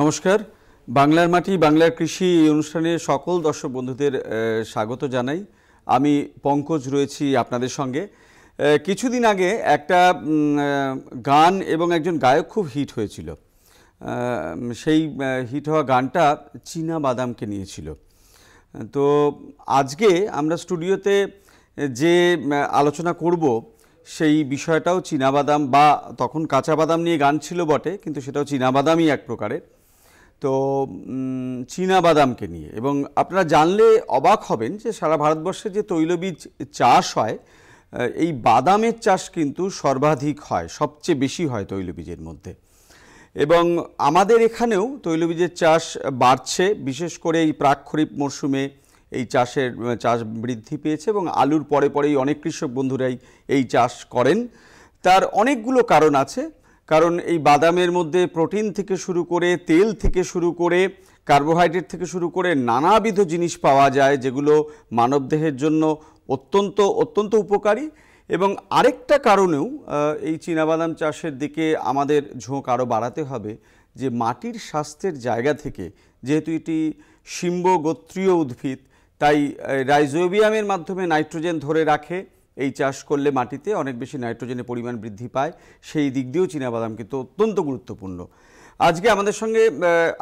নমস্কার। বাংলার মাটি বাংলার কৃষি এই অনুষ্ঠানে সকল দর্শক বন্ধুদের স্বাগত জানাই। আমি পঙ্কজ রয়েছি আপনাদের সঙ্গে। কিছুদিন আগে একটা গান এবং একজন গায়ক খুব হিট হয়েছিল। সেই হিট হওয়া গানটা চীনা বাদামকে নিয়েছিল। তো আজকে আমরা স্টুডিওতে যে আলোচনা করব সেই বিষয়টাও চীনাবাদাম, বা তখন কাঁচা বাদাম নিয়ে গান ছিল বটে, কিন্তু সেটাও চীনাবাদামই এক প্রকারের। তো চীনাবাদামকে নিয়ে, এবং আপনারা জানলে অবাক হবেন যে সারা ভারতবর্ষে যে তৈলবীজ চাষ হয়, এই বাদামের চাষ কিন্তু সর্বাধিক হয়, সবচেয়ে বেশি হয় তৈলবীজের মধ্যে। এবং আমাদের এখানেও তৈলবীজের চাষ বাড়ছে, বিশেষ করে এই প্রাক খরিফ মরশুমে এই চাষ বৃদ্ধি পেয়েছে, এবং আলুর পরে পরেই অনেক কৃষক বন্ধুরাই এই চাষ করেন। তার অনেকগুলো কারণ আছে। কারণ এই বাদামের মধ্যে প্রোটিন থেকে শুরু করে, তেল থেকে শুরু করে, কার্বোহাইড্রেট থেকে শুরু করে নানাবিধ জিনিস পাওয়া যায়, যেগুলো মানবদেহের জন্য অত্যন্ত অত্যন্ত উপকারী। এবং আরেকটা কারণেও এই চীনাবাদাম চাষের দিকে আমাদের ঝোঁক আরও বাড়াতে হবে, যে মাটির স্বাস্থ্যের জায়গা থেকে, যেহেতু এটি শিম্বগোত্রীয় উদ্ভিদ, তাই রাইজোবিয়ামের মাধ্যমে নাইট্রোজেন ধরে রাখে। এই চাষ করলে মাটিতে অনেক বেশি নাইট্রোজেনের পরিমাণ বৃদ্ধি পায়। সেই দিক দিয়েও চীনাবাদাম কিন্তু অত্যন্ত গুরুত্বপূর্ণ। আজকে আমাদের সঙ্গে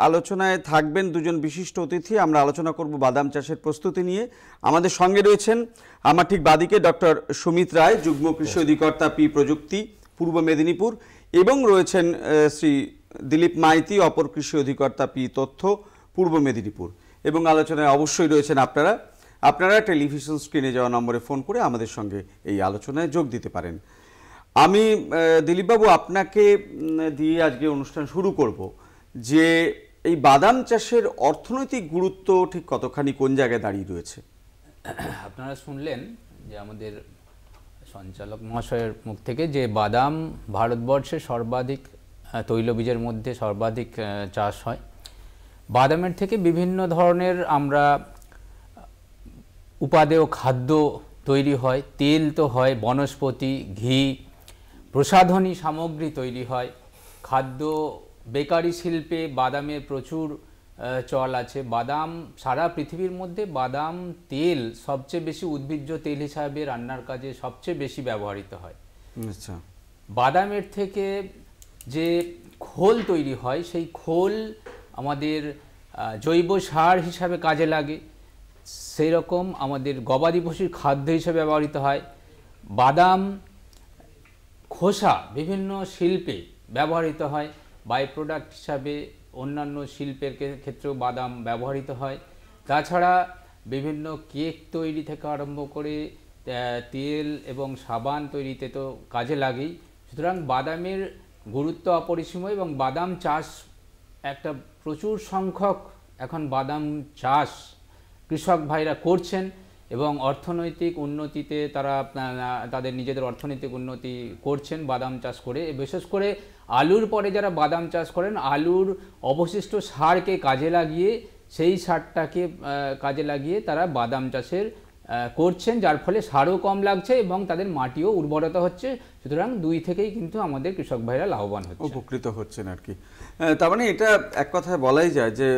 আলোচনায় থাকবেন দুজন বিশিষ্ট অতিথি। আমরা আলোচনা করব বাদাম চাষের প্রস্তুতি নিয়ে। আমাদের সঙ্গে রয়েছেন আমার ঠিক বাদিকে ডক্টর সুমিত রায়, যুগ্ম কৃষি অধিকর্তা পি প্রযুক্তি, পূর্ব মেদিনীপুর, এবং রয়েছেন শ্রী দিলীপ মাইতি, অপর কৃষি অধিকর্তা পি তথ্য, পূর্ব মেদিনীপুর। এবং আলোচনায় অবশ্যই রয়েছেন আপনারা টেলিভিশন স্ক্রিনে যাওয়া নম্বরে ফোন করে আমাদের সঙ্গে এই আলোচনায় যোগ দিতে পারেন। আমি দিলীপবাবু আপনাকে দিয়ে আজকে অনুষ্ঠান শুরু করব, যে এই বাদাম চাষের অর্থনৈতিক গুরুত্ব ঠিক কতখানি, কোন জায়গায় দাঁড়িয়ে রয়েছে? আপনারা শুনলেন যে আমাদের সঞ্চালক মহাশয়ের মুখ থেকে, যে বাদাম ভারতবর্ষে সর্বাধিক তৈলবীজের মধ্যে সর্বাধিক চাষ হয়। বাদামের থেকে বিভিন্ন ধরনের আমরা উপাদেয় খাদ্য তৈরি হয়, তেল তো হয়, বনস্পতি, ঘি, প্রসাধনী সামগ্রী তৈরি হয়, খাদ্য বেকারি শিল্পে বাদামের প্রচুর চল আছে। বাদাম সারা পৃথিবীর মধ্যে বাদাম তেল সবচেয়ে বেশি উদ্ভিজ্জ তেল হিসাবে রান্নার কাজে সবচেয়ে বেশি ব্যবহৃত হয়। আচ্ছা, বাদামের থেকে যে খোল তৈরি হয়, সেই খোল আমাদের জৈব সার হিসাবে কাজে লাগে। সেই রকম আমাদের গবাদি পশুর খাদ্য হিসেবে ব্যবহৃত হয়। বাদাম খোসা বিভিন্ন শিল্পে ব্যবহৃত হয়, বাই প্রোডাক্ট হিসাবে অন্যান্য শিল্পের ক্ষেত্রেও বাদাম ব্যবহৃত হয়। তাছাড়া বিভিন্ন কেক তৈরি থেকে আরম্ভ করে তেল এবং সাবান তৈরিতে তো কাজে লাগেই। সুতরাং বাদামের গুরুত্ব অপরিসীম, এবং বাদাম চাষ একটা প্রচুর সংখ্যক এখন বাদাম চাষ কৃষক ভাইরা করছেন, এবং অর্থনৈতিক উন্নতিতে তারা তাদের নিজেদের অর্থনৈতিক উন্নতি করছেন বাদাম চাষ করে। বিশেষ করে আলুর পরে যারা বাদাম চাষ করেন, আলুর অবশিষ্ট সারকে কাজে লাগিয়ে, সেই সারটাকে কাজে লাগিয়ে তারা বাদাম চাষের করছেন, যার ফলে সারও কম লাগছে এবং তাদের মাটিও উর্বরতা হচ্ছে। সুতরাং দুই থেকেই কিন্তু আমাদের কৃষক ভাইরা লাভবান হচ্ছে, উপকৃত হচ্ছেন আর কি। তার মানে এটা এক কথায় বলাই যায় যে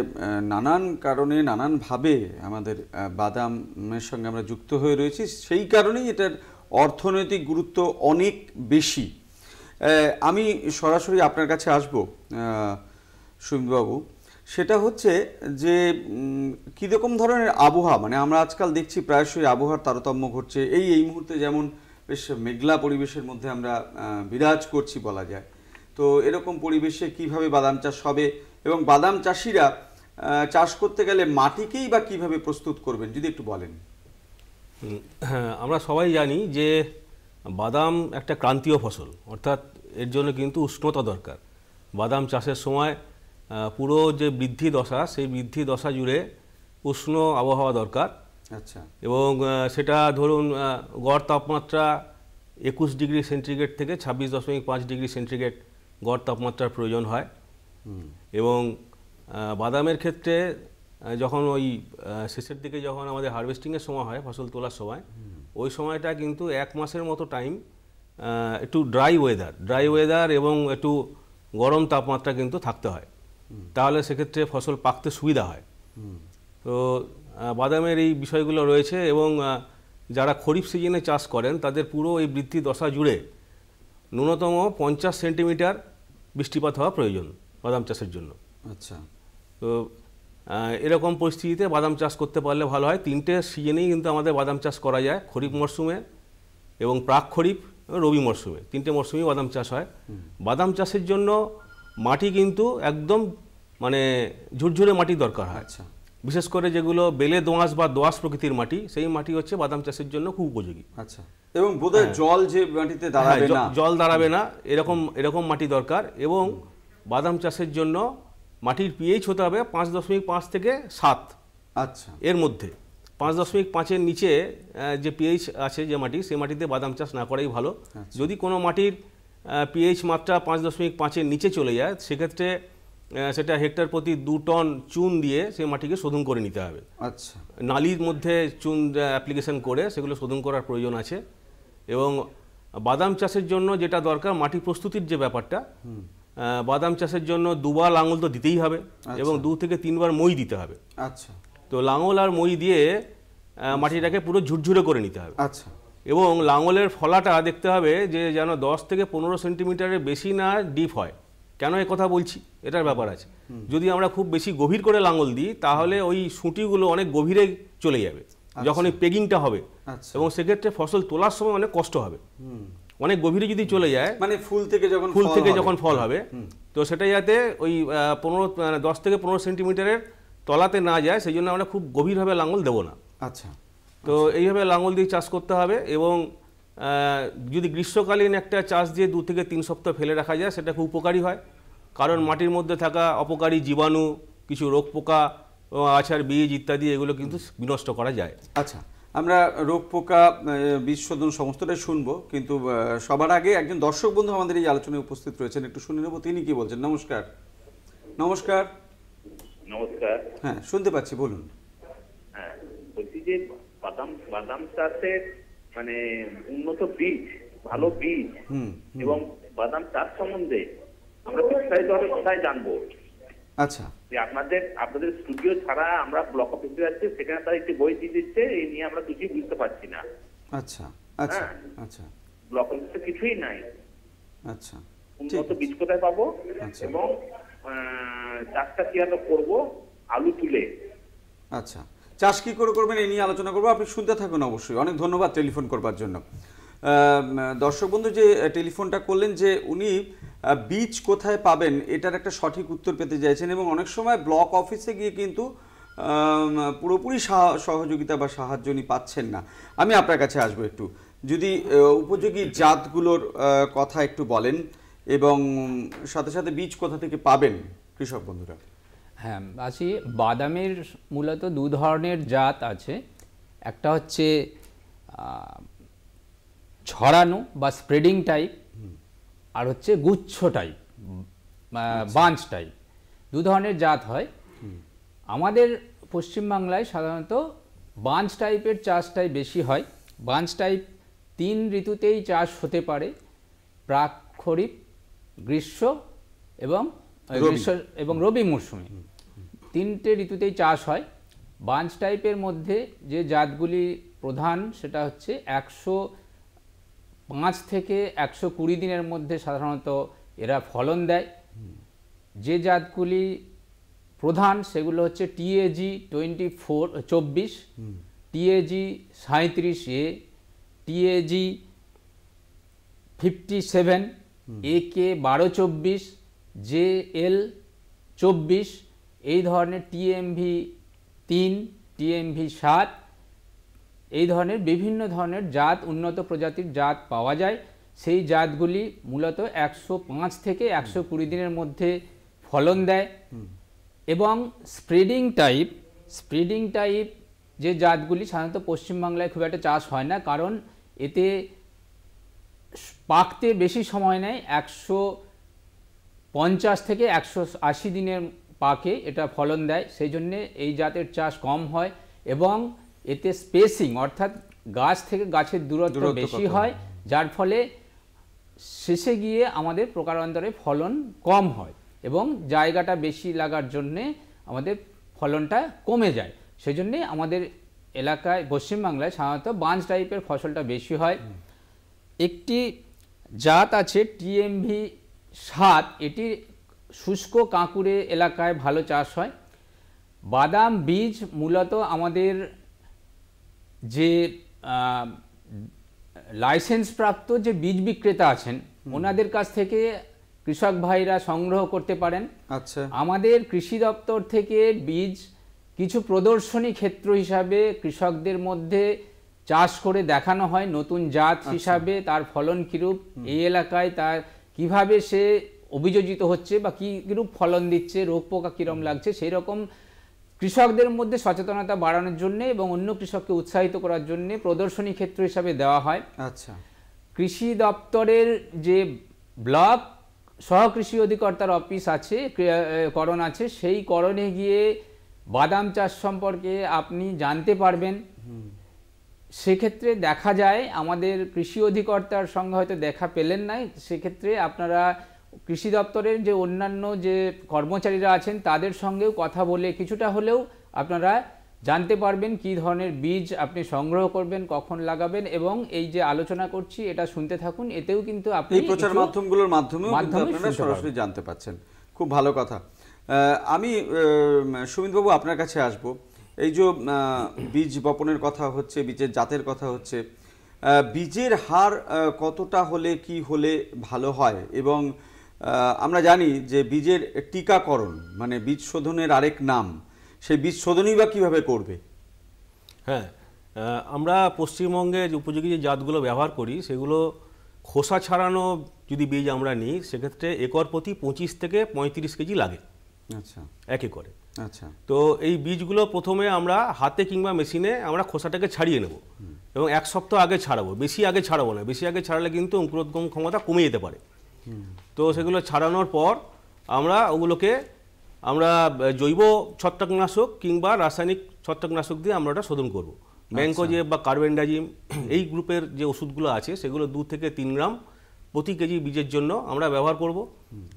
নানান কারণে নানানভাবে আমাদের বাদামের সঙ্গে আমরা যুক্ত হয়ে রয়েছি, সেই কারণেই এটার অর্থনৈতিক গুরুত্ব অনেক বেশি। আমি সরাসরি আপনার কাছে আসবো সুমিতবাবু। সেটা হচ্ছে যে কীরকম ধরনের আবহাওয়া, মানে আমরা আজকাল দেখছি প্রায়শই আবহাওয়ার তারতম্য ঘটছে। এই মুহূর্তে যেমন বেশ মেঘলা পরিবেশের মধ্যে আমরা বিরাজ করছি বলা যায়। তো এরকম পরিবেশে কিভাবে বাদাম চাষ হবে, এবং বাদাম চাষিরা চাষ করতে গেলে মাটিকেই বা কিভাবে প্রস্তুত করবেন, যদি একটু বলেন। হ্যাঁ, আমরা সবাই জানি যে বাদাম একটা ক্রান্তীয় ফসল, অর্থাৎ এর জন্য কিন্তু উষ্ণতা দরকার। বাদাম চাষের সময় পুরো যে বৃদ্ধি দশা, সেই বৃদ্ধি দশা জুড়ে উষ্ণ আবহাওয়া দরকার। আচ্ছা, এবং সেটা ধরুন গড় তাপমাত্রা 21 ডিগ্রি সেন্টিগ্রেড থেকে 26.5 ডিগ্রি সেন্টিগ্রেড গড় তাপমাত্রার প্রয়োজন হয়। এবং বাদামের ক্ষেত্রে যখন ওই শেষের দিকে যখন আমাদের হারভেস্টিংয়ের সময় হয়, ফসল তোলার সময়, ওই সময়টা কিন্তু 1 মাসের মতো টাইম একটু ড্রাই ওয়েদার এবং একটু গরম তাপমাত্রা কিন্তু থাকতে হয়। তাহলে সেক্ষেত্রে ফসল পাকতে সুবিধা হয়। তো বাদামের এই বিষয়গুলো রয়েছে, এবং যারা খরিফ সিজনে চাষ করেন তাদের পুরো এই বৃদ্ধি দশা জুড়ে ন্যূনতম 50 সেন্টিমিটার বৃষ্টিপাত হওয়া প্রয়োজন বাদাম চাষের জন্য। আচ্ছা। তো এরকম পরিস্থিতিতে বাদাম চাষ করতে পারলে ভালো হয়। 3টে সিজনেই কিন্তু আমাদের বাদাম চাষ করা যায়, খরিফ মরশুমে এবং প্রাক খরিফ এবং রবি মরশুমে, 3টে মরশুমেই বাদাম চাষ হয়। বাদাম চাষের জন্য মাটি কিন্তু একদম মানে ঝুরঝুরে মাটি দরকার হয়। আচ্ছা। বিশেষ করে যেগুলো বেলে দোআঁশ বা দোআঁশ প্রকৃতির মাটি, সেই মাটি হচ্ছে বাদাম চাষের জন্য খুব উপযোগী। আচ্ছা। এবং বোধহয় জল যে মাটিতে দাঁড়াবে না, জল দাঁড়াবে না, এরকম মাটি দরকার। এবং বাদাম চাষের জন্য মাটির পিএইচ হতে হবে 5.5 থেকে 7। আচ্ছা। এর মধ্যে 5.5-এর নিচে যে পিএইচ আছে যে মাটি, সেই মাটিতে বাদাম চাষ না করাই ভালো। যদি কোনো মাটির পিএইচ মাত্রা 5.5-এর নিচে চলে যায়, সেক্ষেত্রে সেটা হেক্টর প্রতি 2 টন চুন দিয়ে সেই মাটিকে শোধন করে নিতে হবে। আচ্ছা। নালির মধ্যে চুন অ্যাপ্লিকেশন করে সেগুলো শোধন করার প্রয়োজন আছে। এবং বাদাম চাষের জন্য যেটা দরকার, মাটি প্রস্তুতির যে ব্যাপারটা, বাদাম চাষের জন্য 2বার লাঙল তো দিতেই হবে, এবং 2 থেকে 3বার মই দিতে হবে। আচ্ছা। তো লাঙল আর মই দিয়ে মাটিটাকে পুরো ঝুরঝুরে করে নিতে হবে। আচ্ছা। এবং লাঙলের ফলাটা দেখতে হবে যে যেন 10 থেকে 15 সেন্টিমিটারের বেশি না ডিপ হয়। কেন এ কথা বলছি, এটার ব্যাপার আছে। যদি আমরা খুব বেশি গভীর করে লাঙল দিই, তাহলে ওই সুঁটিগুলো অনেক গভীরে চলে যাবে যখন এই পেগিংটা হবে, এবং সেক্ষেত্রে ফসল তোলার সময় অনেক কষ্ট হবে। অনেক গভীরে যদি চলে যায়, মানে ফুল থেকে যখন ফল হবে, তো সেটা যাতে ওই 10 থেকে 15 সেন্টিমিটারের তলাতে না যায়, সেই জন্য আমরা খুব গভীরভাবে লাঙল দেবো না। আচ্ছা। তো এইভাবে লাঙল দিয়ে চাষ করতে হবে। এবং যদি গ্রীষ্মকালীন একটা চাষ দিয়ে 2 থেকে 3 সপ্তাহ ফেলে রাখা যায়, সেটা খুব উপকারী হয়। কারণ মাটির মধ্যে থাকা অপকারী জীবাণু, কিছু রোগ পোকা, আছাড় বীজ ইত্যাদি, এগুলো কিন্তু বিনষ্ট করা যায়। আচ্ছা, আমরা রোগ পোকা, বীজ শোধন সমস্তটাই শুনবো, কিন্তু সবার আগে একজন দর্শক বন্ধু আমাদের এই আলোচনায় উপস্থিত রয়েছেন, একটু শুনে নেব তিনি কি বলছেন। নমস্কার। নমস্কার। নমস্কার। হ্যাঁ, শুনতে পাচ্ছি, বলুন। হ্যাঁ, বলছি যে বাদাম চাষে মানে উন্নত বীজ, ভালো বীজ এবং বাদাম চাষ সম্বন্ধে আমরা বিস্তারিতভাবে কোথায় জানবো? আচ্ছা। যে আপনাদের স্টুডিও ছাড়া আমরা ব্লক অফিসে যাচ্ছি, সেখানে তারা একটি বই দিয়ে দিচ্ছে, এই নিয়ে আমরা কিছুই বুঝতে পারছি না। আচ্ছা। আচ্ছা। আচ্ছা। ব্লক অফিসে কিছুই নাই। আচ্ছা। উন্নত বীজ কোথায় পাবো এবং চাষটা কিভাবে করবো আলু তুলে? আচ্ছা, চাষ কি করে করবেন এই নিয়ে আলোচনা করবো, আপনি শুনতে থাকুন অবশ্যই। অনেক ধন্যবাদ টেলিফোন করবার জন্য। দর্শক বন্ধু যে টেলিফোনটা করলেন, যে উনি বীজ কোথায় পাবেন এটার একটা সঠিক উত্তর পেতে চাইছেন, এবং অনেক সময় ব্লক অফিসে গিয়ে কিন্তু পুরোপুরি সহযোগিতা বা সাহায্য উনি পাচ্ছেন না। আমি আপনার কাছে আসবো, একটু যদি উপযোগী জাতগুলোর কথা একটু বলেন, এবং সাথে সাথে বীজ কোথা থেকে পাবেন কৃষক বন্ধুরা। হ্যাঁ, আছি। বাদামের মূলত 2 ধরনের জাত আছে। একটা হচ্ছে ছড়ানো বা স্প্রেডিং টাইপ, আর হচ্ছে গুচ্ছ টাইপ, বাঞ্চ টাইপ। 2 ধরনের জাত হয়। আমাদের পশ্চিমবাংলায় সাধারণত বাঞ্চ টাইপের চাষটাই বেশি হয়। বাঞ্চ টাইপ 3 ঋতুতেই চাষ হতে পারে, প্রাক খরিফ, গ্রীষ্ম এবং রবি মরশুমে। 3টে ঋতুতেই চাষ হয়। বাঞ্চ টাইপের মধ্যে যে জাতগুলি প্রধান, সেটা হচ্ছে 105 থেকে 120 দিনের মধ্যে সাধারণত এরা ফলন দেয়। যে জাতগুলি প্রধান সেগুলো হচ্ছে TAG 24, TAG 37A, TAG 57, AK 1224, JL 24, এই ধরনের TMV 3, TMV 7, এই ধরনের বিভিন্ন ধরনের জাত, উন্নত প্রজাতির জাত পাওয়া যায়। সেই জাতগুলি মূলত 105 থেকে 120 দিনের মধ্যে ফলন দেয়। এবং স্প্রেডিং টাইপ যে জাতগুলি সাধারণত পশ্চিমবাংলায় খুব একটা চাষ হয় না, কারণ এতে পাকতে বেশি সময় নেয়। 150 থেকে 180 দিনের পাকে এটা ফলন দেয়, সেই জন্যে এই জাতের চাষ কম হয়। এবং এতে স্পেসিং, অর্থাৎ গাছ থেকে গাছের দূরত্ব বেশি হয়, যার ফলে শেষে গিয়ে আমাদের প্রকারান্তরে ফলন কম হয়। এবং জায়গাটা বেশি লাগার জন্যে আমাদের ফলনটা কমে যায়। সেই জন্যে আমাদের এলাকায় পশ্চিমবাংলায় সাধারণত বাঞ্চ টাইপের ফসলটা বেশি হয়। একটি জাত আছে TMV 7, এটি শুষ্ক কাঁকুড়ে এলাকায় ভালো চাষ হয়। বাদাম বীজ মূলত আমাদের যে লাইসেন্স প্রাপ্ত যে বীজ বিক্রেতা আছেন ওনাদের কাছ থেকে কৃষক ভাইরা সংগ্রহ করতে পারেন। আচ্ছা, আমাদের কৃষি দপ্তর থেকে বীজ কিছু প্রদর্শনী ক্ষেত্র হিসাবে কৃষকদের মধ্যে চাষ করে দেখানো হয়, নতুন জাত হিসাবে তার ফলন কিরূপ, এই এলাকায় তার কিভাবে সে অভিযোজিত হচ্ছে বা কিরূপ ফলন দিচ্ছে, রোগ পোকা কিরম লাগছে, সেই রকম কৃষকদের মধ্যে সচেতনতা বাড়ানোর জন্য এবং অন্য কৃষককে উৎসাহিত করার জন্য প্রদর্শনী ক্ষেত্র হিসাবে দেওয়া হয়। আচ্ছা, কৃষি দপ্তরের যে ব্লক সহকৃষি অধিকর্তার অফিস আছে, করণ আছে, সেই করণে গিয়ে বাদাম চাষ সম্পর্কে আপনি জানতে পারবেন। সেক্ষেত্রে দেখা যায় আমাদের কৃষি অধিকর্তার সঙ্গে হয়তো দেখা পেলেন না, সেক্ষেত্রে আপনারা কৃষি দপ্তরের যে অন্যান্য যে কর্মচারীরা আছেন তাদের সঙ্গেও কথা বলে কিছুটা হলেও আপনারা জানতে পারবেন কি ধরনের বীজ আপনি সংগ্রহ করবেন, কখন লাগাবেন, এবং এই যে আলোচনা করছি এটা শুনতে থাকুন, এতেও কিন্তু আপনি এই প্রচার মাধ্যমগুলোর মাধ্যমেও কিন্তু আপনারা সরাসরি জানতে পাচ্ছেন। খুব ভালো কথা। আমি সুমিতবাবু আপনার কাছে আসব। এই যে বীজ বপনের কথা হচ্ছে, বীজের জাতের কথা হচ্ছে, বীজের হার কতটা হলে কি হলে ভালো হয়, এবং আমরা জানি যে বীজের টিকাকরণ মানে বীজ শোধনের আরেক নাম, সেই বীজ শোধনই বা কীভাবে করবে? হ্যাঁ, আমরা পশ্চিমবঙ্গে যে উপযোগী যে জাতগুলো ব্যবহার করি সেগুলো খোসা ছাড়ানো যদি বীজ আমরা নিই সেক্ষেত্রে একর প্রতি 25 থেকে 35 কেজি লাগে। আচ্ছা, 1 একরে। আচ্ছা, তো এই বীজগুলো প্রথমে আমরা হাতে কিংবা মেশিনে আমরা খোসাটাকে ছাড়িয়ে নেব এবং 1 সপ্তাহ আগে ছাড়াবো, বেশি আগে ছাড়াবো না, বেশি আগে ছাড়ালে কিন্তু অঙ্কুরোদ্গম ক্ষমতা কমে যেতে পারে। তো সেগুলো ছাড়ানোর পর আমরা ওগুলোকে জৈব ছত্রাকনাশক কিংবা রাসায়নিক ছত্রাকনাশক দিয়ে আমরা ওটা শোধন করব। ম্যাঙ্কোজেব বা কার্বেন্ডাজিম এই গ্রুপের যে ওষুধগুলো আছে সেগুলো 2 থেকে 3 গ্রাম প্রতি কেজি বীজের জন্য আমরা ব্যবহার করব,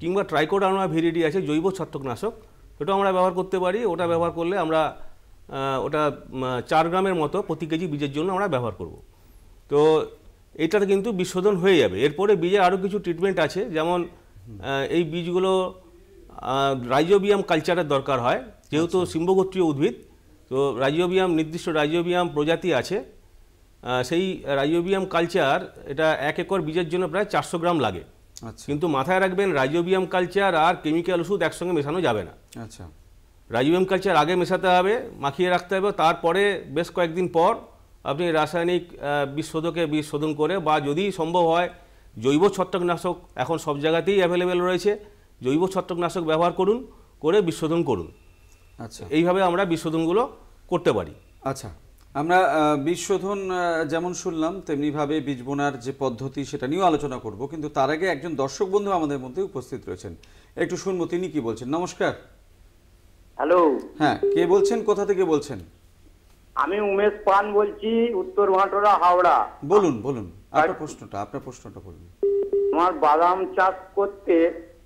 কিংবা ট্রাইকোডার্মা ভিরিডি আছে জৈব ছত্রাকনাশক, ওটা আমরা ব্যবহার করতে পারি। ওটা ব্যবহার করলে আমরা ওটা 4 গ্রামের মতো প্রতি কেজি বীজের জন্য আমরা ব্যবহার করব। তো এটাতে কিন্তু বীজ শোধন হয়ে যাবে। এরপরে বীজে আরও কিছু ট্রিটমেন্ট আছে, যেমন এই বীজগুলো রাইজোবিয়াম কালচারের দরকার হয়, যেহেতু সিম্বগোত্রীয় উদ্ভিদ। তো রাইজোবিয়াম নির্দিষ্ট রাইজোবিয়াম প্রজাতি আছে, সেই রাইজোবিয়াম কালচার এটা 1 একর বীজের জন্য প্রায় 400 গ্রাম লাগে। আচ্ছা, কিন্তু মাথায় রাখবেন রাইজোবিয়াম কালচার আর কেমিক্যাল ওষুধ একসঙ্গে মেশানো যাবে না। আচ্ছা, রাইজোবিয়াম কালচার আগে মেশাতে হবে, মাখিয়ে রাখতে হবে, তারপরে বেশ কয়েকদিন পর আপনি রাসায়নিক বীজ শোধকে বীজ শোধন করে, বা যদি সম্ভব হয় জৈব ছত্রাকনাশক এখন সব জায়গাতেই অ্যাভেলেবেল রয়েছে, জৈব ছত্রাকনাশক ব্যবহার করুন, করে বীজ শোধন করুন। আচ্ছা, এইভাবে আমরা বীজ শোধনগুলো করতে পারি। আচ্ছা, আমরা বীজ শোধন যেমন শুনলাম তেমনিভাবে বীজ বোনার যে পদ্ধতি সেটা নিয়েও আলোচনা করব, কিন্তু তার আগে একজন দর্শক বন্ধু আমাদের মধ্যে উপস্থিত রয়েছেন, একটু শুনবো তিনি কি বলছেন। নমস্কার। হ্যালো, হ্যাঁ, কে বলছেন, কোথা থেকে বলছেন? আমি উমেশ পান বলছি, উত্তর ভাটোরা, হাওড়া। বলুন বলুন, আপনার প্রশ্নটা বলুন। আমার বাদাম চাষ করতে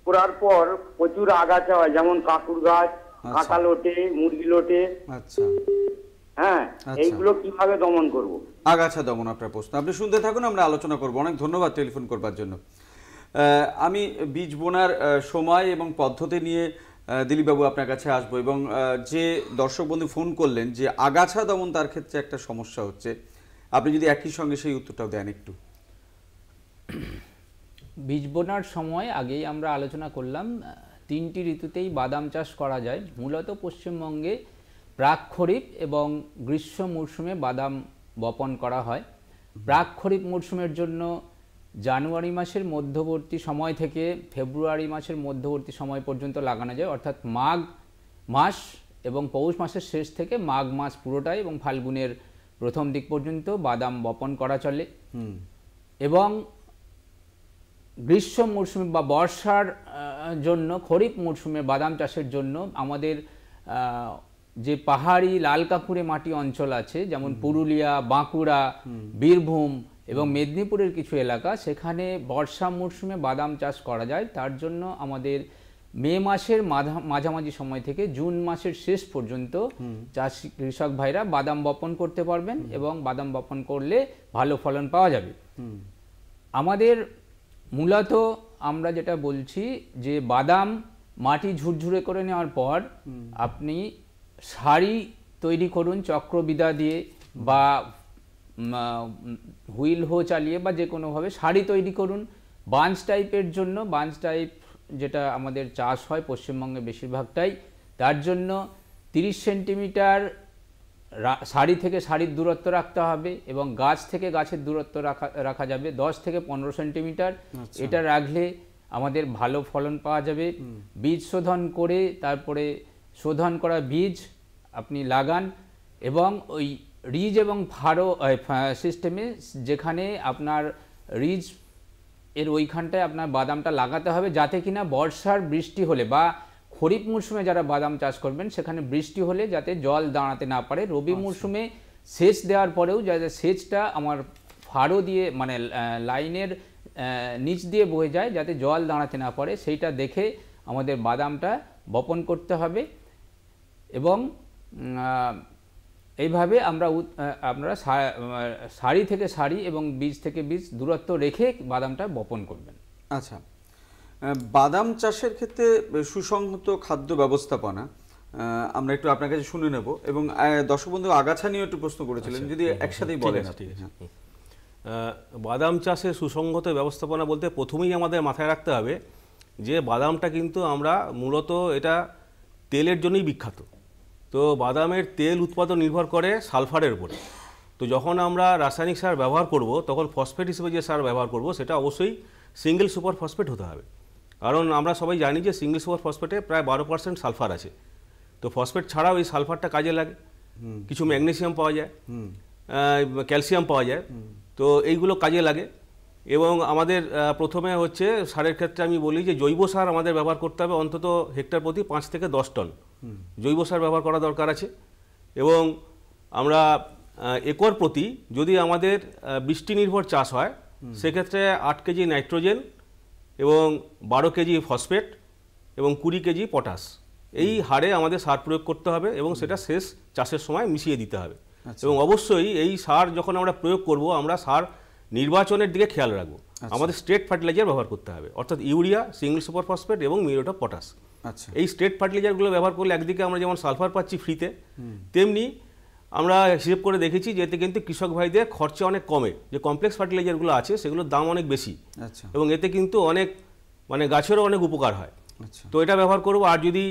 করার পর প্রচুর আগাছা হয়, যেমন কাকুর গাছ, কাঁটা লোটে, মুরগি লোটে। আচ্ছা, হ্যাঁ, এইগুলো কিভাবে দমন করব? আগাছা দমন আপনার প্রশ্ন, আপনি শুনতে থাকুন, আমরা আলোচনা করব। অনেক ধন্যবাদ টেলিফোন করবার জন্য। আমি বীজ বোনার সময় এবং পদ্ধতি নিয়ে দিলীপবাবু আপনার কাছে আসবো, এবং যে দর্শক বন্ধু ফোন করলেন যে আগাছা দমন তার ক্ষেত্রে একটা সমস্যা হচ্ছে, আপনি যদি একই সঙ্গে সেই উত্তরটাও দেন একটু। বীজ বোনার সময় আগেই আমরা আলোচনা করলাম 3টি ঋতুতেই বাদাম চাষ করা যায়। মূলত পশ্চিমবঙ্গে প্রাক খরিফ এবং গ্রীষ্ম মরশুমে বাদাম বপন করা হয়। প্রাক খরিফ মরশুমের জন্য জানুয়ারি মাসের মধ্যবর্তী সময় থেকে ফেব্রুয়ারি মাসের মধ্যবর্তী সময় পর্যন্ত লাগানো যায়, অর্থাৎ মাঘ মাস এবং পৌষ মাসের শেষ থেকে মাঘ মাস পুরোটাই এবং ফাল্গুনের প্রথম দিক পর্যন্ত বাদাম বপন করা চলে। এবং গ্রীষ্ম মরশুমে বা বর্ষার জন্য খরিফ মরশুমে বাদাম চাষের জন্য আমাদের যে পাহাড়ি লাল কাঁকুড়ে মাটি অঞ্চল আছে, যেমন পুরুলিয়া, বাঁকুড়া, বীরভূম এবং মেদিনীপুরের কিছু এলাকা, সেখানে বর্ষা মরশুমে বাদাম চাষ করা যায়। তার জন্য আমাদের মে মাসের মাঝামাঝি সময় থেকে জুন মাসের শেষ পর্যন্ত চাষি কৃষক ভাইরা বাদাম বপন করতে পারবেন এবং বাদাম বপন করলে ভালো ফলন পাওয়া যাবে। আমাদের মূলত আমরা যেটা বলছি যে বাদাম মাটি ঝুরঝুরে করে নেওয়ার পর আপনি সারি তৈরি করুন চক্রবিদা দিয়ে বা হুইল হো চালিয়ে বা যে কোনোভাবে সারি তৈরি করুন। বাঞ্চ টাইপের জন্য, বাঞ্চ টাইপ যেটা আমাদের চাষ হয় পশ্চিমবঙ্গে বেশিরভাগটাই, তার জন্য 30 সেন্টিমিটার সারি থেকে সারির দূরত্ব রাখতে হবে এবং গাছ থেকে গাছের দূরত্ব রাখা যাবে 10 থেকে 15 সেন্টিমিটার। এটা রাখলে আমাদের ভালো ফলন পাওয়া যাবে। বীজ শোধন করে তারপরে শোধন করা বীজ আপনি লাগান এবং ওই রিজ এবং ফারো সিস্টেমে যেখানে আপনার রিজ এর ওইখানটায় আপনার বাদামটা লাগাতে হবে, যাতে কিনা বর্ষার বৃষ্টি হলে বা খরিফ মরশুমে যারা বাদাম চাষ করবেন সেখানে বৃষ্টি হলে যাতে জল দাঁড়াতে না পারে। রবি মরশুমে সেচ দেওয়ার পরেও যাতে সেচটা আমার ফাড়ো দিয়ে মানে লাইনের নিচ দিয়ে বয়ে যায়, যাতে জল দাঁড়াতে না পারে, সেইটা দেখে আমাদের বাদামটা বপন করতে হবে। এবং এইভাবে আপনারা সারি থেকে সারি এবং বীজ থেকে বীজ দূরত্ব রেখে বাদামটা বপন করবেন। আচ্ছা, বাদাম চাষের ক্ষেত্রে সুসংহত খাদ্য ব্যবস্থাপনা আমরা একটু আপনার কাছে শুনে নেব এবং দর্শক বন্ধু আগাছা নিয়ে একটু প্রশ্ন করেছিলেন, যদি একসাথেই বলেন। ঠিক আছে। বাদাম চাষে সুসংহত ব্যবস্থাপনা বলতে প্রথমেই আমাদের মাথায় রাখতে হবে যে বাদামটা কিন্তু আমরা মূলত এটা তেলের জন্যই বিখ্যাত। তো বাদামের তেল উৎপাদন নির্ভর করে সালফারের উপরে। তো যখন আমরা রাসায়নিক সার ব্যবহার করব তখন ফসফেট হিসেবে যে সার ব্যবহার করব সেটা অবশ্যই সিঙ্গেল সুপার ফসফেট হতে হবে, কারণ আমরা সবাই জানি যে সিঙ্গেল সুপার ফসফেটে প্রায় 12% সালফার আছে। তো ফসফেট ছাড়াও এই সালফারটা কাজে লাগে, কিছু ম্যাগনেসিয়াম পাওয়া যায়, ক্যালসিয়াম পাওয়া যায়, তো এইগুলো কাজে লাগে। এবং আমাদের প্রথমে হচ্ছে সারের ক্ষেত্রে আমি বলি যে জৈব সার আমাদের ব্যবহার করতে হবে, অন্তত হেক্টর প্রতি 5 থেকে 10 টন জৈব সার ব্যবহার করা দরকার আছে। এবং আমরা একর প্রতি যদি আমাদের বৃষ্টি নির্ভর চাষ হয় সেক্ষেত্রে 8 কেজি নাইট্রোজেন এবং 12 কেজি ফসফেট এবং 20 কেজি পটাশ এই হারে আমাদের সার প্রয়োগ করতে হবে এবং সেটা শেষ চাষের সময় মিশিয়ে দিতে হবে। এবং অবশ্যই এই সার যখন আমরা প্রয়োগ করব আমরা সার নির্বাচনের দিকে খেয়াল রাখবো। আমাদের স্ট্রেট ফার্টিলাইজার ব্যবহার করতে হবে, অর্থাৎ ইউরিয়া, সিঙ্গেল সুপার ফসফেট এবং মিউরেট অফ পটাশ। এই স্ট্রেট ফার্টিলাইজারগুলো ব্যবহার করলে একদিকে আমরা যেমন সালফার পাচ্ছি ফ্রিতে, তেমনি আমরা হিসেব করে দেখেছি যে এতে কিন্তু কৃষক ভাইদের খরচা অনেক কমে। যে কমপ্লেক্স ফার্টিলাইজারগুলো আছে সেগুলোর দাম অনেক বেশি এবং এতে কিন্তু অনেক মানে গাছেরও অনেক উপকার হয়। তো এটা ব্যবহার করব। আর যদি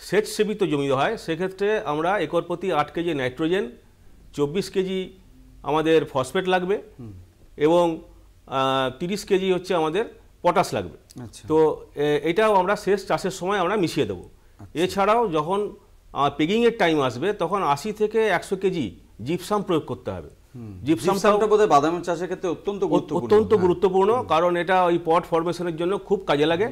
সেচ সেবিত জমি হয় সেক্ষেত্রে আমরা একর প্রতি 8 কেজি নাইট্রোজেন, 24 কেজি আমাদের ফসফেট লাগবে এবং 30 কেজি হচ্ছে আমাদের পটাশ লাগবে। তো এটাও আমরা শেষ চাষের সময় আমরা মিশিয়ে দেবো। এছাড়াও যখন পেগিংয়ের টাইম আসবে তখন 80 থেকে 100 কেজি জিপসাম প্রয়োগ করতে হবে। জিপসামটা বোধহয় বাদাম চাষের ক্ষেত্রে অত্যন্ত গুরুত্বপূর্ণ, কারণ এটা ওই পট ফরমেশনের জন্য খুব কাজে লাগে।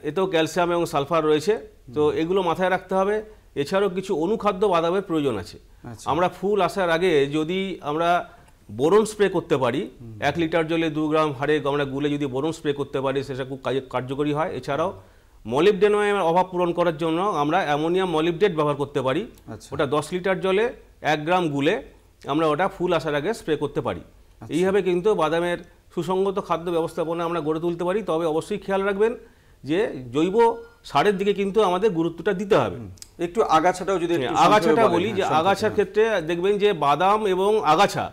এতেও ক্যালসিয়াম এবং সালফার রয়েছে, তো এগুলো মাথায় রাখতে হবে। এছাড়াও কিছু অনুখাদ্য বাদামের প্রয়োজন আছে। আমরা ফুল আসার আগে যদি আমরা বোরন স্প্রে করতে পারি, 1 লিটার জলে 2 গ্রাম হারে আমরা গুলে যদি বোরন স্প্রে করতে পারি সেটা খুব কার্যকরী হয়। এছাড়াও মলিবডেনামের অভাব পূরণ করার জন্য আমরা অ্যামোনিয়াম মলিবডেট ব্যবহার করতে পারি। ওটা 10 লিটার জলে 1 গ্রাম গুলে আমরা ওটা ফুল আসার আগে স্প্রে করতে পারি। এইভাবে কিন্তু বাদামের সুসংগত খাদ্য ব্যবস্থাপনা আমরা গড়ে তুলতে পারি। তবে অবশ্যই খেয়াল রাখবেন যে জৈব সারের দিকে কিন্তু আমাদের গুরুত্বটা দিতে হবে। একটু আগাছাটাও যদি আগাছাটা বলি, যে আগাছার ক্ষেত্রে দেখবেন যে বাদাম এবং আগাছা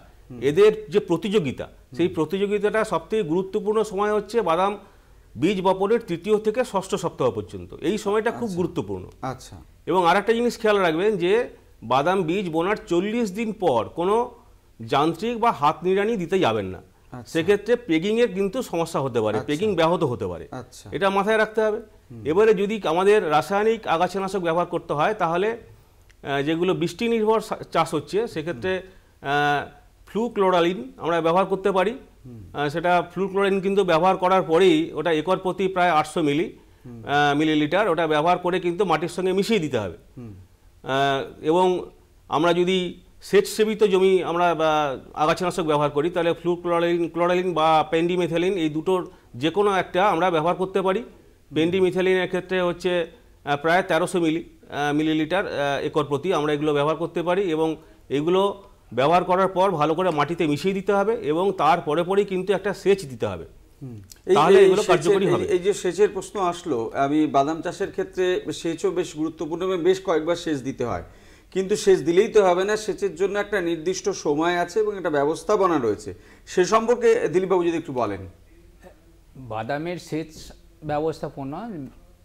এদের যে প্রতিযোগিতা, সেই প্রতিযোগিতাটা সবথেকে গুরুত্বপূর্ণ সময় হচ্ছে বাদাম বীজ বপনের 3য় থেকে 6ষ্ঠ সপ্তাহ পর্যন্ত। এই সময়টা খুব গুরুত্বপূর্ণ। আচ্ছা। এবং আরেকটা জিনিস খেয়াল রাখবেন যে বাদাম বীজ বোনার 40 দিন পর কোনো যান্ত্রিক বা হাত নিড়ানি দিতে যাবেন না। সেক্ষেত্রে পেগিংয়ের কিন্তু সমস্যা হতে পারে, পেগিং ব্যাহত হতে পারে, এটা মাথায় রাখতে হবে। এবারে যদি আমাদের রাসায়নিক আগাছানাশক ব্যবহার করতে হয় তাহলে যেগুলো বৃষ্টি নির্ভর চাষ হচ্ছে সেক্ষেত্রে ফ্লুক্লোরালিন আমরা ব্যবহার করতে পারি। সেটা ফ্লুক্লোরালিন কিন্তু ব্যবহার করার পরেই ওটা একর প্রতি প্রায় 800 মিলিলিটার ওটা ব্যবহার করে কিন্তু মাটির সঙ্গে মিশিয়ে দিতে হবে। এবং আমরা যদি সেচ সেবিত জমি আমরা আগাছানাশক ব্যবহার করি তাহলে ফ্লুক্লোরালিন বা পেন্ডিমেথালিন এই দুটোর যে কোনো একটা আমরা ব্যবহার করতে পারি। পেন্ডিমিথালিনের ক্ষেত্রে হচ্ছে প্রায় 1300 মিলিলিটার একর প্রতি আমরা এগুলো ব্যবহার করতে পারি, এবং এগুলো ব্যবহার করার পর ভালো করে মাটিতে মিশিয়ে দিতে হবে এবং তার পরেই কিন্তু একটা সেচ দিতে হবে, তাহলে এগুলো কার্যকরী হবে। এই যে সেচের প্রশ্ন আসলো, আমি বাদাম চাষের ক্ষেত্রে সেচও বেশ গুরুত্বপূর্ণ এবং বেশ কয়েকবার সেচ দিতে হয়, কিন্তু সেচ দিলেই তো হবে না, সেচের জন্য একটা নির্দিষ্ট সময় আছে এবং একটা ব্যবস্থাপনা রয়েছে। সে সম্পর্কে দিলীপবাবু যদি একটু বলেন। বাদামের সেচ ব্যবস্থাপনা,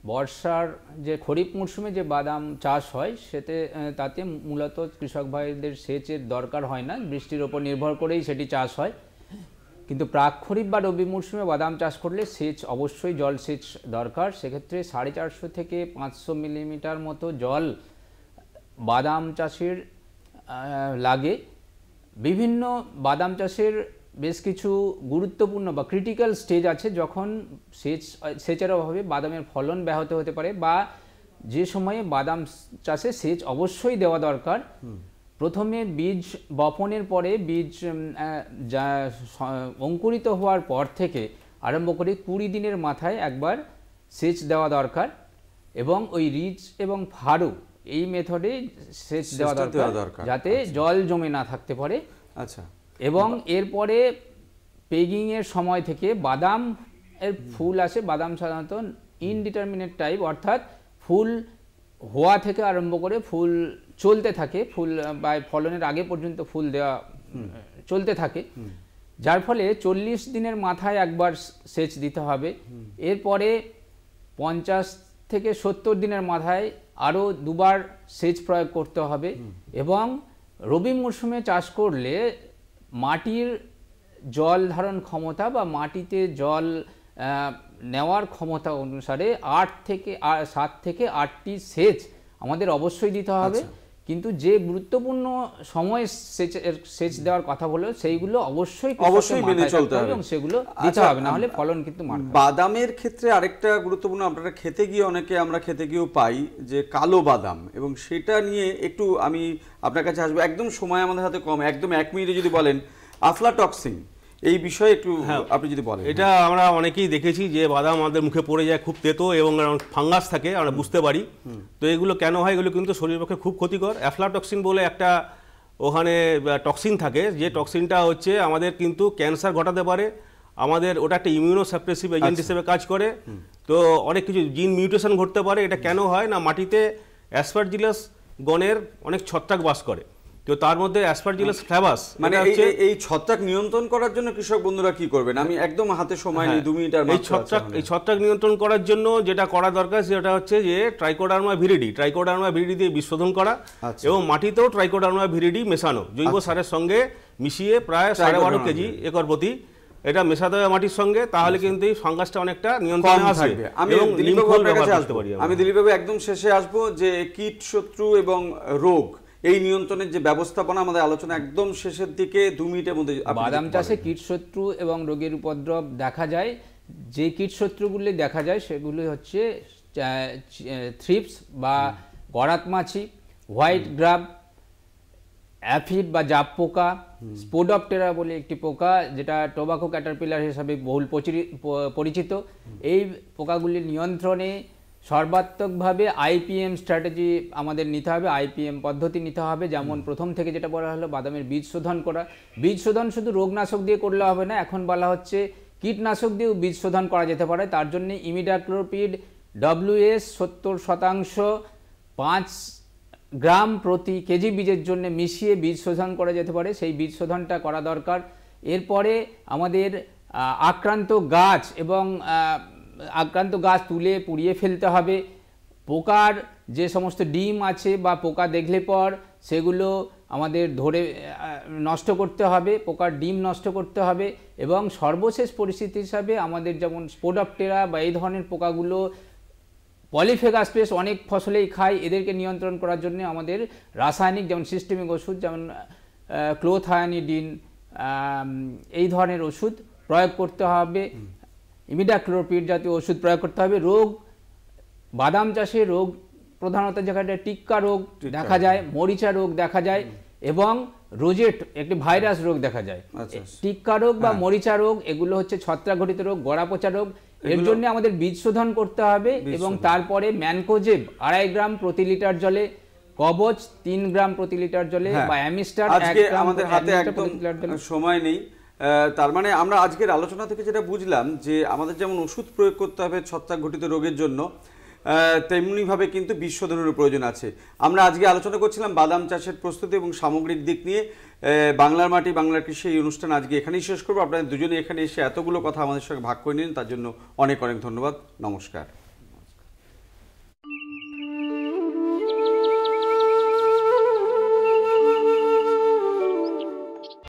বর্ষার যে খরিফ মরশুমে যে বাদাম চাষ হয় তাতে মূলত কৃষক ভাইদের সেচের দরকার হয় না, বৃষ্টির ওপর নির্ভর করেই সেটি চাষ হয়। কিন্তু প্রাক খরিফ বা রবি মরশুমে বাদাম চাষ করলে সেচ অবশ্যই জল সেচ দরকার। সেক্ষেত্রে 450 থেকে 500 মিলিমিটার মতো জল বাদাম চাষের লাগে। বিভিন্ন বাদাম চাষের বেশ কিছু গুরুত্বপূর্ণ বা ক্রিটিক্যাল স্টেজ আছে যখন সেচের অভাবে বাদামের ফলন ব্যাহত হতে পারে, বা যে সময়ে বাদাম চাষে সেচ অবশ্যই দেওয়া দরকার। প্রথমে বীজ বপনের পরে বীজ অঙ্কুরিত হওয়ার পর থেকে আরম্ভ করে 20 দিনের মাথায় একবার সেচ দেওয়া দরকার, এবং ওই রিচ এবং ফাড়ু এই মেথডে সেচ দেওয়া দরকার যাতে জল জমে না থাকতে পারে। আচ্ছা। এবং এরপরে পেগিং এর সময় থেকে বাদাম এর ফুল আসে। বাদাম সাধারণত ইনডিটারমিনেট টাইপ, অর্থাৎ ফুল হওয়া থেকে আরম্ভ করে ফুল চলতে থাকে, ফুল বা ফলনের আগে পর্যন্ত ফুল দেওয়া চলতে থাকে, যার ফলে 40 দিনের মাথায় একবার সেচ দিতে হবে। এরপরে 50 থেকে 70 দিনের মাথায় আরও দুবার সেচ প্রয়োগ করতে হবে। এবং রবি মরশুমে চাষ করলে মাটির জল ধারণ ক্ষমতা বা মাটিতে জল নেওয়ার ক্ষমতা অনুসারে 7 থেকে 8টি সেচ আমাদের অবশ্যই দিতে হবে। কিন্তু যে গুরুত্বপূর্ণ সময় সেচ দেওয়ার কথা বলে সেইগুলো অবশ্যই মেনে চলতে হবে এবং সেগুলো দিতে হবে, না হলে ফলন কিন্তু মার খাবে। বাদামের ক্ষেত্রে আরেকটা গুরুত্বপূর্ণ, আপনারা আমরা খেতে গিয়েও পাই যে কালো বাদাম, এবং সেটা নিয়ে একটু আমি আপনার কাছে আসবো। একদম সময় আমাদের হাতে কম, একদম 1 মিনিটে যদি বলেন আফলাটক্সিন এই বিষয়ে একটু আপনি যদি বলেন। এটা আমরা অনেকেই দেখেছি যে বাদাম আমাদের মুখে পড়ে যায়, খুব তেতো এবং ফাঙ্গাস থাকে, আমরা বুঝতে পারি। তো এগুলো কেন হয়? এগুলো কিন্তু শরীরের পক্ষে খুব ক্ষতিকর। অ্যাফলাটক্সিন বলে একটা ওখানে টক্সিন থাকে, যে টক্সিনটা হচ্ছে আমাদের কিন্তু ক্যান্সার ঘটাতে পারে, আমাদের ওটা একটা ইমিউনোসাপ্রেসিভ এজেন্ট হিসেবে কাজ করে। তো অনেক কিছু জিন মিউটেশন ঘটতে পারে। এটা কেন হয় না, মাটিতে অ্যাসপারজিলাস গণের অনেক ছত্রাক বাস করে, তো তার মধ্যে অ্যাসপারজিলাস ফ্ল্যাভাস, মানে এই ছত্রাক নিয়ন্ত্রণ করার জন্য কৃষক বন্ধুরা কি করবেন? আমি একদম হাতে সময় নেই, 2 মিনিট। এই ছত্রাক নিয়ন্ত্রণ করার জন্য যেটা করা দরকার সেটা হচ্ছে যে ট্রাইকোডার্মা ভিরিডি দিয়ে বিষ শোধন করা, এবং মাটিতেও ট্রাইকোডার্মা ভিরিডি মেশানো জৈব সারের সঙ্গে মিশিয়ে প্রায় 12.5 কেজি একর প্রতি এটা মেশাতে হবে মাটির সঙ্গে, তাহলে কিন্তু এই ফাঙ্গাসটা অনেকটা নিয়ন্ত্রণে আসবে। আমি দিলীপবাবু একদম শেষে আসবো যে কীট শত্রু এবং রোগ এই নিয়ন্ত্রণের যে ব্যবস্থাপনা, আমাদের আলোচনা একদম শেষের দিকে, 2 মিনিটের মধ্যে। বাদাম চাষে কীটশত্রু এবং রোগের উপদ্রব দেখা যায়। যে কীটশত্রুগুলি দেখা যায় সেগুলি হচ্ছে থ্রিপস বা গরাত মাছি, হোয়াইট গ্রাব, অ্যাফিড বা জাপ পোকা, স্পোডপ্টেরা বলে একটি পোকা যেটা টোবাকো ক্যাটারপিলার হিসাবে বহুল পরিচিত। এই পোকাগুলির নিয়ন্ত্রণে সর্বাত্মকভাবে আইপিএম স্ট্র্যাটেজি আমাদের নিতে হবে, আইপিএম পদ্ধতি নিতে হবে। যেমন প্রথম থেকে যেটা বলা হলো বাদামের বীজ শোধন করা। বীজ শোধন শুধু রোগনাশক দিয়ে করলে হবে না, এখন বলা হচ্ছে কীটনাশক দিয়েও বীজ শোধন করা যেতে পারে। তার জন্য ইমিডাক্লোপিড WS 70% 5 গ্রাম প্রতি কেজি বীজের জন্য মিশিয়ে বীজ শোধন করা যেতে পারে, সেই বীজ শোধনটা করা দরকার। এরপরে আমাদের আক্রান্ত গাছ তুলে পুড়িয়ে ফেলতে হবে। পোকার যে সমস্ত ডিম আছে বা পোকা দেখলে পর সেগুলো আমাদের ধরে নষ্ট করতে হবে, পোকার ডিম নষ্ট করতে হবে। এবং সর্বশেষ পরিস্থিতি হিসাবে আমাদের যেমন স্পোডপ্টেরা বা এই ধরনের পোকাগুলো পলিফেগাস পেস্ট অনেক ফসলেই খায়, এদেরকে নিয়ন্ত্রণ করার জন্য আমাদের রাসায়নিক যেমন সিস্টেমিক ওষুধ যেমন ক্লোথায়ানিডিন এই ধরনের ওষুধ প্রয়োগ করতে হবে, ইমিডাক্লোপিড জাতীয় ওষুধ প্রয়োগ করতে হবে। বাদাম চাষে রোগ প্রধানত যেখানে টিক্কা রোগ দেখা যায়, মরিচা রোগ দেখা যায় এবং রোজেট একটি ভাইরাস রোগ দেখা যায়। টিক্কা রোগ বা মরিচা রোগ এগুলো হচ্ছে ছত্রাক ঘটিত রোগ, গড়া পচা রোগ। এর জন্য আমাদের বীজ শোধন করতে হবে এবং তারপরে ম্যানকোজেব 2.5 গ্রাম প্রতি লিটার জলে, কবচ 3 গ্রাম প্রতি লিটার জলে বা অ্যামিস্টার 1 আজকে গ্রাম আমাদের হাতে প্রতি একদম লিটার জলে। সময় নেই, তার মানে আমরা আজকের আলোচনা থেকে যেটা বুঝলাম যে আমাদের যেমন ওষুধ প্রয়োগ করতে হবে ছত্রাক ঘটিত রোগের জন্য, তেমনিভাবে কিন্তু বীজ শোধনের প্রয়োজন আছে। আমরা আজকে আলোচনা করছিলাম বাদাম চাষের প্রস্তুতি এবং সামগ্রিক দিক নিয়ে। বাংলার মাটি বাংলার কৃষি এই অনুষ্ঠান আজকে এখানেই শেষ করবো। আপনাদের দুজনে এখানে এসে এতগুলো কথা আমাদের সঙ্গে ভাগ করে নিন, তার জন্য অনেক অনেক ধন্যবাদ। নমস্কার।